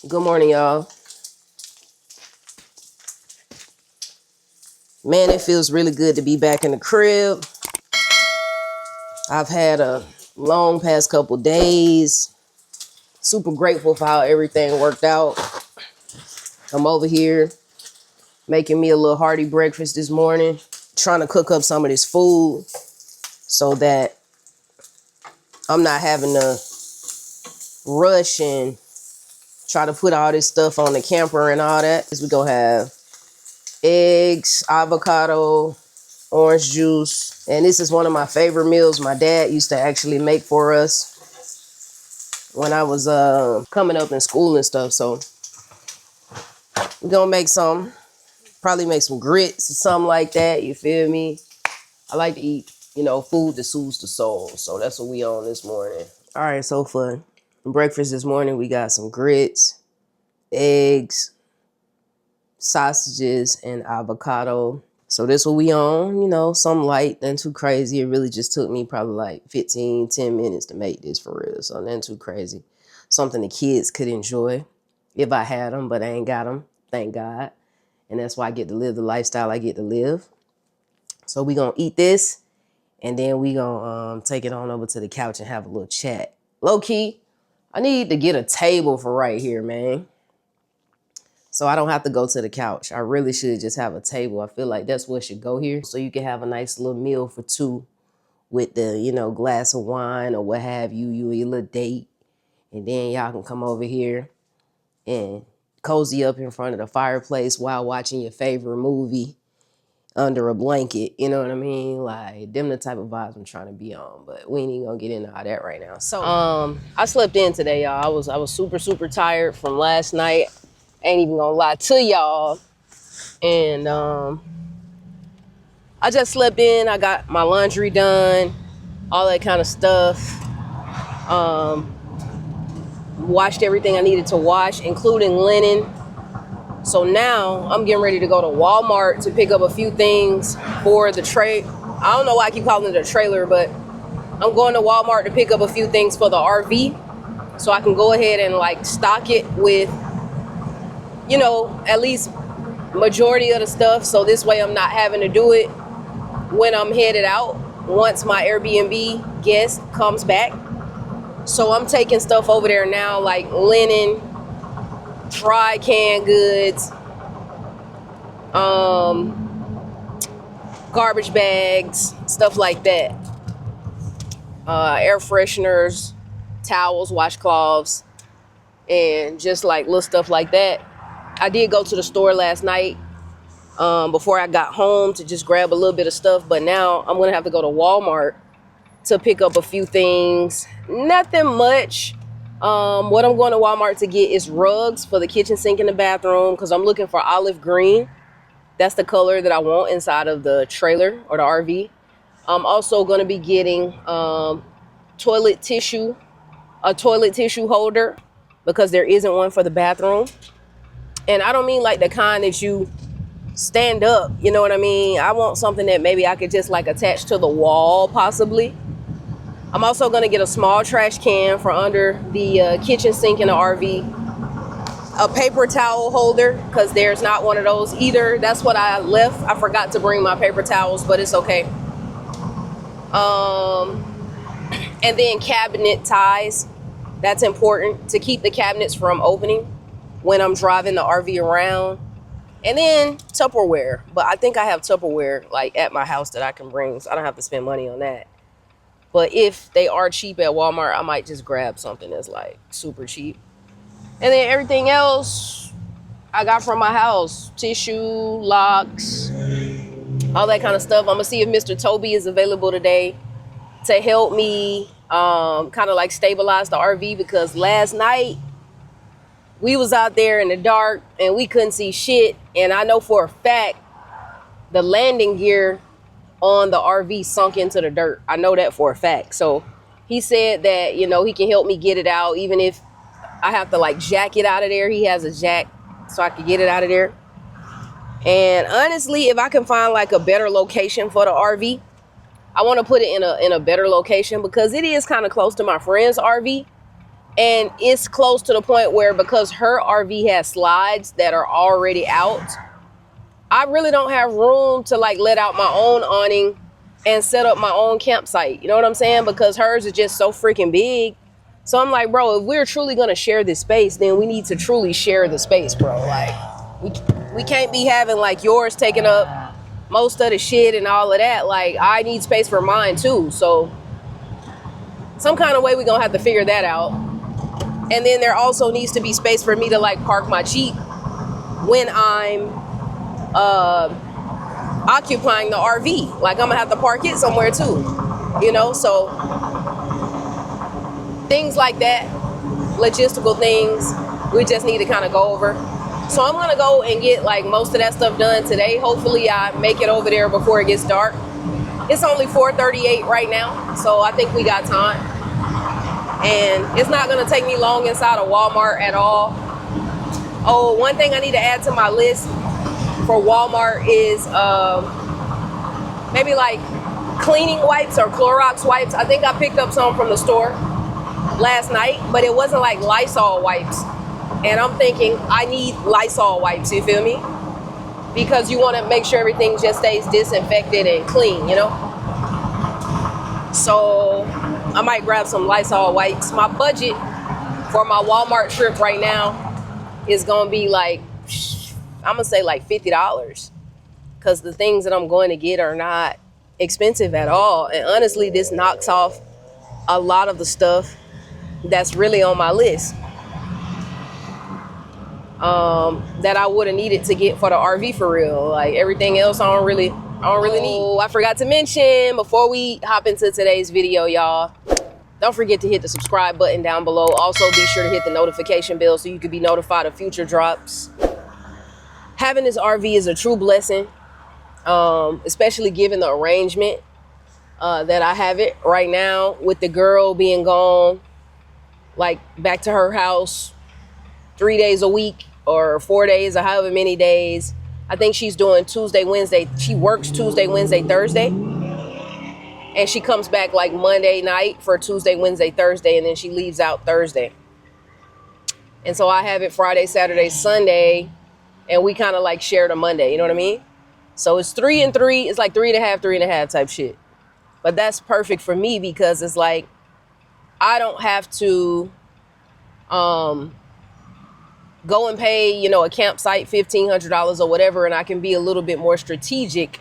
Good morning, y'all. Man, it feels really good to be back in the crib. I've had a long past couple days. Super grateful for how everything worked out. I'm over here making me a little hearty breakfast this morning, trying to cook up some of this food so that I'm not having to rush and try to put all this stuff on the camper and all that. We're gonna have eggs, avocado, orange juice. And this is one of my favorite meals my dad used to actually make for us when I was coming up in school and stuff. So we're gonna make some, probably make some grits or something like that. You feel me? I like to eat, food that soothes the soul. So that's what we on this morning. All right, so for breakfast this morning, we got some grits, eggs, sausages, and avocado. So this what we on, something light, nothing too crazy. It really just took me probably like 10 minutes to make this for real. So nothing too crazy. Something the kids could enjoy if I had them, but I ain't got them, thank God. And that's why I get to live the lifestyle I get to live. So we gonna eat this, and then we gonna take it on over to the couch and have a little chat. Low key, I need to get a table for right here, man. So I don't have to go to the couch. I really should just have a table. I feel like that's what should go here. So you can have a nice little meal for two with the, glass of wine or what have you and your little date. And then y'all can come over here and cozy up in front of the fireplace while watching your favorite movie under a blanket. You know what I mean? Like, them the type of vibes I'm trying to be on. But we ain't even gonna get into all that right now. So I slept in today, y'all. I was super, super tired from last night. Ain't even gonna lie to y'all. And I just slept in. I got my laundry done, all that kind of stuff. Washed everything I needed to wash, including linen. So now I'm getting ready to go to Walmart to pick up a few things for the tray. I don't know why I keep calling it a trailer, but I'm going to Walmart to pick up a few things for the RV so I can go ahead and like stock it with, at least majority of the stuff. So this way I'm not having to do it when I'm headed out once my Airbnb guest comes back. So I'm taking stuff over there now, like linen, dry canned goods, garbage bags, stuff like that. Air fresheners, towels, washcloths, and just like little stuff like that. I did go to the store last night before I got home to just grab a little bit of stuff, but now I'm gonna have to go to Walmart to pick up a few things. Nothing much. What I'm going to Walmart to get is rugs for the kitchen sink and the bathroom because I'm looking for olive green. That's the color that I want inside of the trailer or the RV. I'm also going to be getting a toilet tissue holder because there isn't one for the bathroom. And I don't mean like the kind that you stand up, you know what I mean? I want something that maybe I could just like attach to the wall possibly. I'm also going to get a small trash can for under the kitchen sink in the RV. A paper towel holder, because there's not one of those either. That's what I left. I forgot to bring my paper towels, but it's okay. And then cabinet ties. That's important to keep the cabinets from opening when I'm driving the RV around. And then Tupperware. But I think I have Tupperware like at my house that I can bring, so I don't have to spend money on that. But if they are cheap at Walmart, I might just grab something that's like super cheap. And then everything else I got from my house. Tissue, locks, all that kind of stuff. I'm going to see if Mr. Toby is available today to help me kind of like stabilize the RV because last night we was out there in the dark and we couldn't see shit. And I know for a fact the landing gear on the RV sunk into the dirt. I know that for a fact. So he said that, he can help me get it out. Even if I have to like jack it out of there, he has a jack so I can get it out of there. And honestly, if I can find like a better location for the RV, I want to put it in a better location because it is kind of close to my friend's RV. And it's close to the point where, because her RV has slides that are already out, I really don't have room to like let out my own awning and set up my own campsite. You know what I'm saying? Because hers is just so freaking big. So I'm like, bro, if we're truly gonna share this space, then we need to truly share the space, bro. Like, we can't be having like yours taking up most of the shit and all of that. Like, I need space for mine too. So some kind of way we gonna have to figure that out. And then there also needs to be space for me to like park my Jeep when I'm occupying the RV. Like, I'm gonna have to park it somewhere too, you know? So things like that, logistical things, we just need to kind of go over. So I'm gonna go and get like most of that stuff done today. Hopefully I make it over there before it gets dark. It's only 4:38 right now, so I think we got time. And it's not gonna take me long inside of Walmart at all. Oh, one thing I need to add to my list for Walmart is maybe like cleaning wipes or Clorox wipes. I think I picked up some from the store last night, but it wasn't like Lysol wipes. And I'm thinking I need Lysol wipes, you feel me? Because you want to make sure everything just stays disinfected and clean, you know? So I might grab some Lysol wipes. My budget for my Walmart trip right now is gonna be like, I'm gonna say like $50, because the things that I'm going to get are not expensive at all. And honestly, this knocks off a lot of the stuff that's really on my list that I would have needed to get for the RV for real. Like, everything else I don't really need. Oh, I forgot to mention before we hop into today's video, y'all, don't forget to hit the subscribe button down below. Also, be sure to hit the notification bell so you can be notified of future drops. Having this RV is a true blessing, especially given the arrangement that I have it right now, with the girl being gone, like back to her house 3 days a week or 4 days or however many days. I think she's doing Tuesday, Wednesday. She works Tuesday, Wednesday, Thursday. And she comes back like Monday night for Tuesday, Wednesday, Thursday, and then she leaves out Thursday. And so I have it Friday, Saturday, Sunday, and we kind of like share the Monday, you know what I mean? So it's 3 and 3. It's like 3.5 type shit. But that's perfect for me because it's like I don't have to go and pay, you know, a campsite $1,500 or whatever, and I can be a little bit more strategic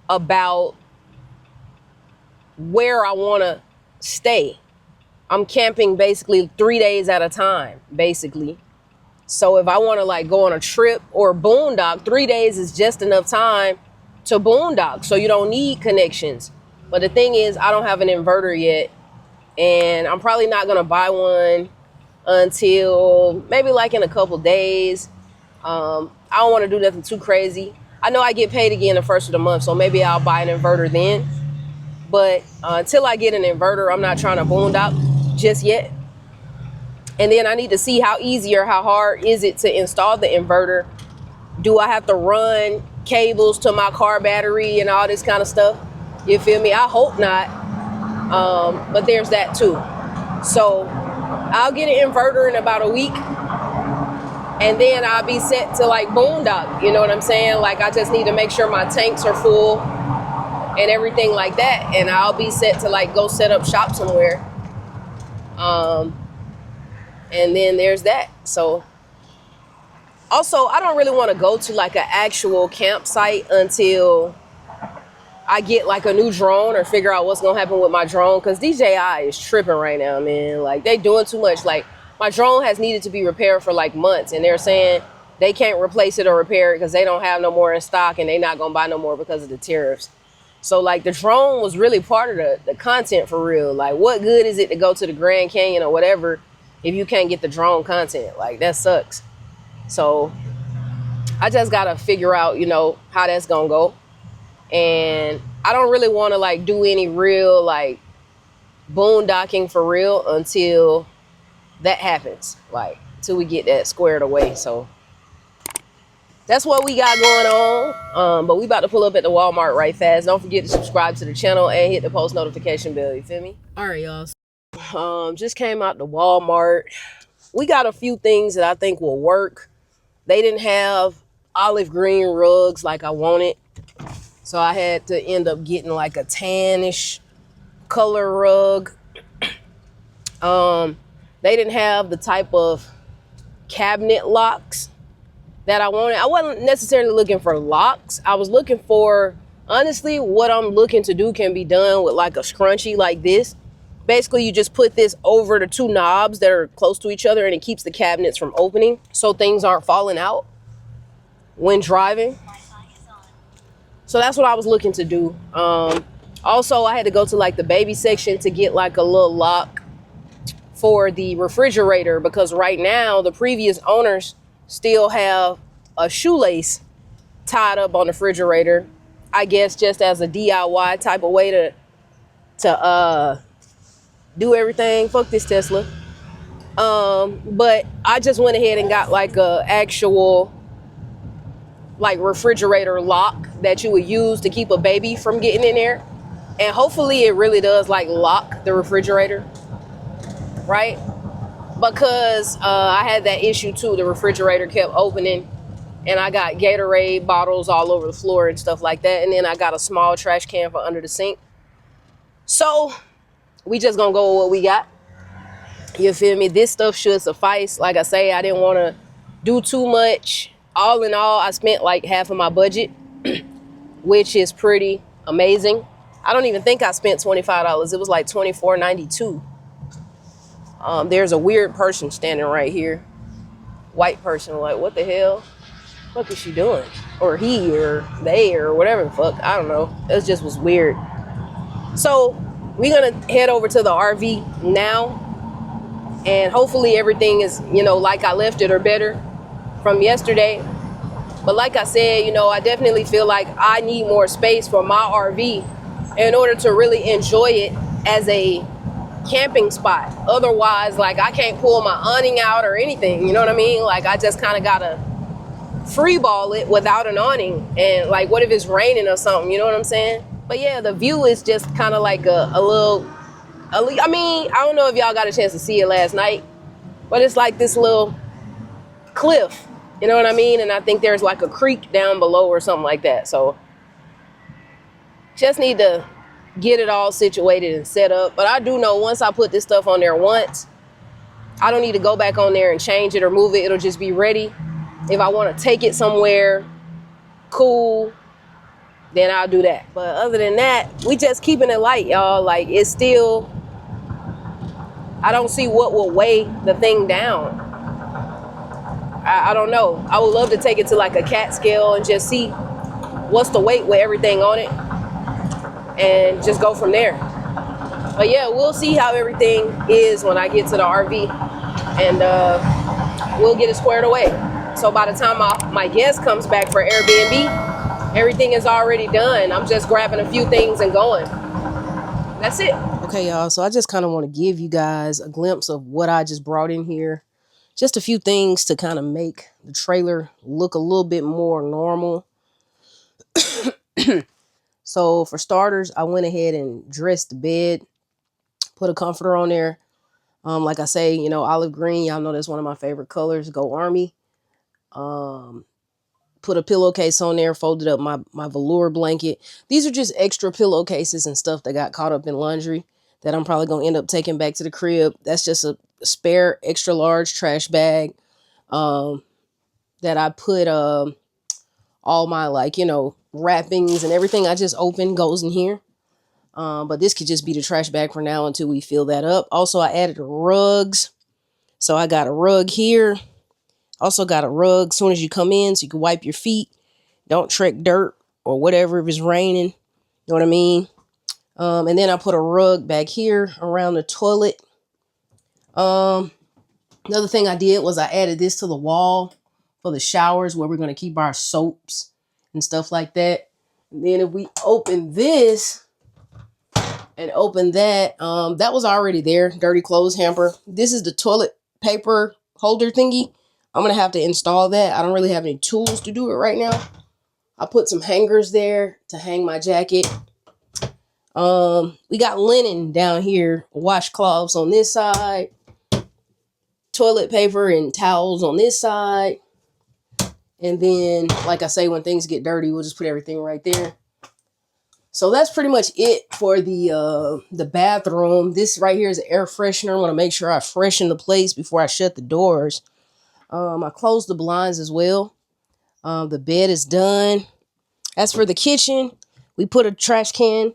about where I want to stay. I'm camping basically 3 days at a time, basically. So if I want to like go on a trip or boondock, 3 days is just enough time to boondock. So you don't need connections. But the thing is, I don't have an inverter yet, and I'm probably not going to buy one until maybe like in a couple days. I don't want to do nothing too crazy. I know I get paid again the first of the month, so maybe I'll buy an inverter then. But until I get an inverter, I'm not trying to boondock just yet. And then I need to see how easy or how hard is it to install the inverter. Do I have to run cables to my car battery and all this kind of stuff? You feel me? I hope not. But there's that too. So I'll get an inverter in about a week, and then I'll be set to like boondock. You know what I'm saying? Like, I just need to make sure my tanks are full and everything like that, and I'll be set to like go set up shop somewhere. And then there's that. So also, I don't really want to go to like an actual campsite until I get like a new drone or figure out what's gonna happen with my drone, because DJI is tripping right now, man. Like, they doing too much. Like, my drone has needed to be repaired for like months, and they're saying they can't replace it or repair it because they don't have no more in stock, and they not gonna buy no more because of the tariffs. So like, the drone was really part of the content for real. Like, what good is it to go to the Grand Canyon or whatever if you can't get the drone content? Like, that sucks. So I just gotta figure out, you know, how that's gonna go. And I don't really want to like do any real like boondocking for real until that happens, like till we get that squared away. So that's what we got going on. But we about to pull up at the Walmart right fast. Don't forget to subscribe to the channel and hit the post notification bell. You feel me? All right, y'all. Just came out to Walmart. We got a few things that I think will work. They didn't have olive green rugs like I wanted. So I had to end up getting like a tannish color rug. They didn't have the type of cabinet locks that I wanted. I wasn't necessarily looking for locks. I was looking for, honestly, what I'm looking to do can be done with like a scrunchie like this. Basically, you just put this over the two knobs that are close to each other and it keeps the cabinets from opening so things aren't falling out when driving. So that's what I was looking to do. Also, I had to go to like the baby section to get like a little lock for the refrigerator because right now the previous owners still have a shoelace tied up on the refrigerator. I guess just as a DIY type of way to do everything. Fuck this Tesla. But I just went ahead and got like a actual like refrigerator lock that you would use to keep a baby from getting in there. And hopefully it really does like lock the refrigerator, right? Because I had that issue too. The refrigerator kept opening and I got Gatorade bottles all over the floor and stuff like that. And then I got a small trash can for under the sink. So we just gonna go with what we got. You feel me? This stuff should suffice. Like I say, I didn't want to do too much. All in all, I spent like half of my budget, which is pretty amazing. I don't even think I spent $25. It was like $24.92. There's a weird person standing right here. White person, like, what the hell? What is she doing? Or he, or they, or whatever the fuck. I don't know. It just was weird. So we're going to head over to the RV now. And hopefully everything is, like I left it or better from yesterday. But like I said, I definitely feel like I need more space for my RV in order to really enjoy it as a camping spot. Otherwise, like, I can't pull my awning out or anything. You know what I mean? Like, I just kind of got to free ball it without an awning. And like, what if it's raining or something? You know what I'm saying? But yeah, the view is just kind of like a little... I mean, I don't know if y'all got a chance to see it last night, but it's like this little cliff, you know what I mean? And I think there's like a creek down below or something like that. So just need to get it all situated and set up. But I do know once I put this stuff on there once, I don't need to go back on there and change it or move it. It'll just be ready. If I want to take it somewhere cool, then I'll do that. But other than that, we just keeping it light, y'all. Like, it's still... I don't see what will weigh the thing down. I don't know. I would love to take it to like a cat scale and just see what's the weight with everything on it and just go from there. But yeah, we'll see how everything is when I get to the RV and we'll get it squared away. So by the time my guest comes back for Airbnb, everything is already done. I'm just grabbing a few things and going. That's it. Okay, y'all, so I just kind of want to give you guys a glimpse of what I just brought in here. Just a few things to kind of make the trailer look a little bit more normal. So for starters, I went ahead and dressed the bed, put a comforter on there. Like I say, olive green, y'all know that's one of my favorite colors. Go Army. Put a pillowcase on there, folded up my velour blanket. These are just extra pillowcases and stuff that got caught up in laundry that I'm probably going to end up taking back to the crib. That's just a spare extra large trash bag that I put all my wrappings and everything I just opened goes in here. But this could just be the trash bag for now until we fill that up. Also, I added rugs. So I got a rug here. Also got a rug as soon as you come in so you can wipe your feet. Don't trek dirt or whatever if it's raining. You know what I mean? And then I put a rug back here around the toilet. Another thing I did was I added this to the wall for the showers where we're going to keep our soaps and stuff like that. And then if we open this and open that, that was already there. Dirty clothes hamper. This is the toilet paper holder thingy. I'm going to have to install that. I don't really have any tools to do it right now. I put some hangers there to hang my jacket. We got linen down here, washcloths on this side, toilet paper and towels on this side. And then, like I say, when things get dirty, we'll just put everything right there. So that's pretty much it for the bathroom. This right here is an air freshener. I want to make sure I freshen the place before I shut the doors. I closed the blinds as well. The bed is done. As for the kitchen, we put a trash can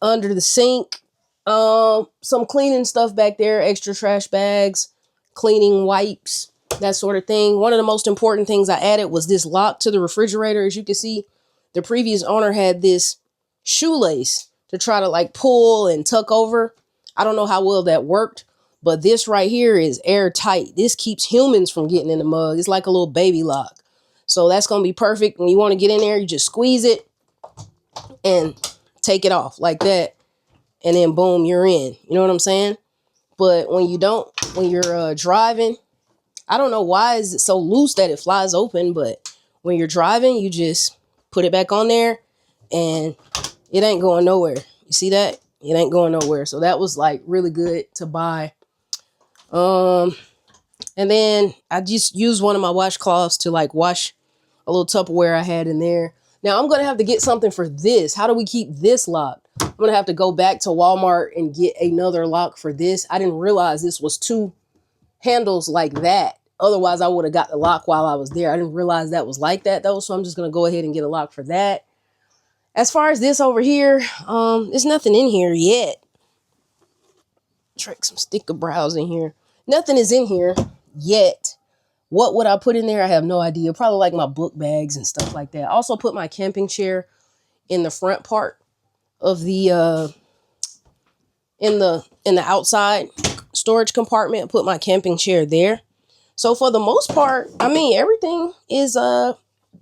under the sink. Some cleaning stuff back there, extra trash bags, cleaning wipes, that sort of thing. One of the most important things I added was this lock to the refrigerator. As you can see, the previous owner had this shoelace to try to like pull and tuck over. I don't know how well that worked, but this right here is airtight. This keeps humans from getting in the mug. It's like a little baby lock. So that's going to be perfect. When you want to get in there, you just squeeze it and take it off like that. And then boom, you're in. You know what I'm saying? But when you don't, when you're driving, I don't know why is it so loose that it flies open, but when you're driving, you just put it back on there and it ain't going nowhere. You see that? It ain't going nowhere. So that was like really good to buy. And then I just used one of my washcloths to like wash a little Tupperware I had in there. Now I'm going to have to get something for this. How do we keep this locked? I'm going to have to go back to Walmart and get another lock for this. I didn't realize this was two handles like that. Otherwise, I would have got the lock while I was there. I didn't realize that was like that though. So I'm just going to go ahead and get a lock for that. As far as this over here, there's nothing in here yet. Trick some sticker brows in here. Nothing is in here yet. What would I put in there? I have no idea. Probably like my book bags and stuff like that. I also put my camping chair in the front part of the in the outside storage compartment. Put my camping chair there. So for the most part, I mean, everything is the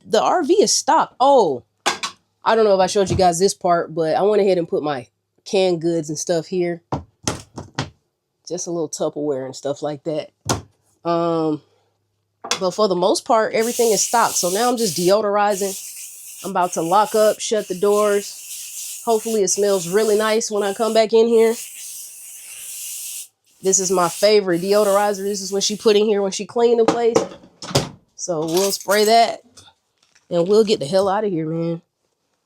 RV is stocked. Oh, I don't know if I showed you guys this part, but I went ahead and put my canned goods and stuff here. Just a little Tupperware and stuff like that. But for the most part, everything is stocked. So now I'm just deodorizing. I'm about to lock up, shut the doors. Hopefully it smells really nice when I come back in here. This is my favorite deodorizer. This is what she put in here when she cleaned the place. So we'll spray that and we'll get the hell out of here, man.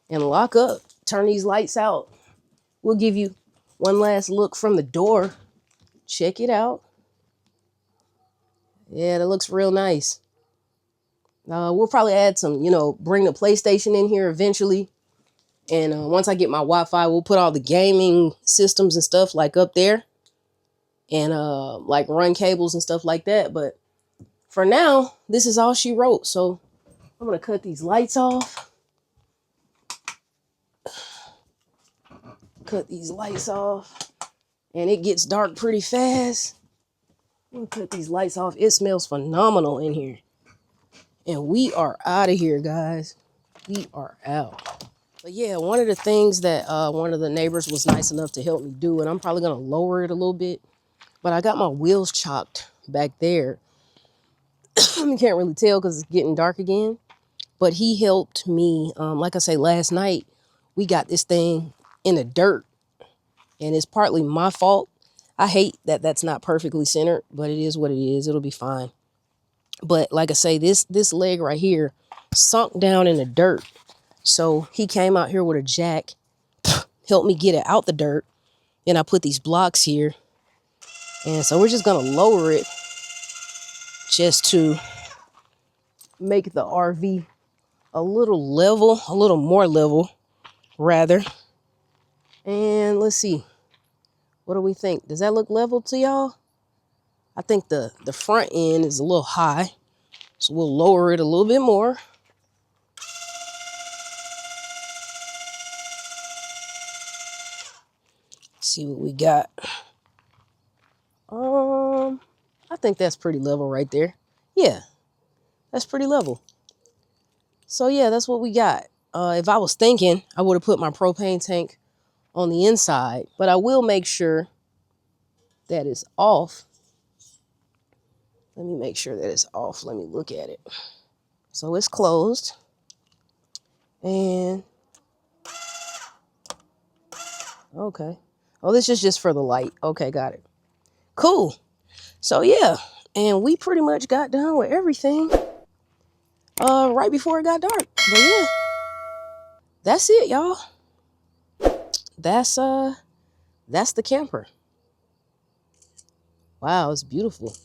And lock up. Turn these lights out. We'll give you one last look from the door. Check it out. Yeah, that looks real nice. We'll probably add some, bring the PlayStation in here eventually. And once I get my Wi-Fi, we'll put all the gaming systems and stuff like up there. And like run cables and stuff like that. But for now, this is all she wrote. So I'm going to cut these lights off. Cut these lights off. And it gets dark pretty fast. I'm going to cut these lights off. It smells phenomenal in here. And we are out of here, guys. We are out. But yeah, one of the things that one of the neighbors was nice enough to help me do, and I'm probably going to lower it a little bit, but I got my wheels chalked back there. You can't really tell because it's getting dark again. But he helped me. Like I say, last night, we got this thing in the dirt. And it's partly my fault. I hate that that's not perfectly centered, but it is what it is. It'll be fine. But like I say, this leg right here sunk down in the dirt. So he came out here with a jack, helped me get it out the dirt. And I put these blocks here. And so we're just going to lower it just to make the RV a little level, a little more level, rather. And let's see. What do we think? Does that look level to y'all? I think the front end is a little high. So we'll lower it a little bit more. See what we got. I think that's pretty level right there. Yeah, that's pretty level. So yeah, that's what we got. If I was thinking, I would have put my propane tank on the inside, but I will make sure that it's off. Let me make sure that it's off. Let me look at it. So it's closed. And Okay. Oh, this is just for the light. Okay, got it. Cool. So yeah, and we pretty much got done with everything right before it got dark. But yeah, that's it, y'all. That's the camper. Wow, it's beautiful.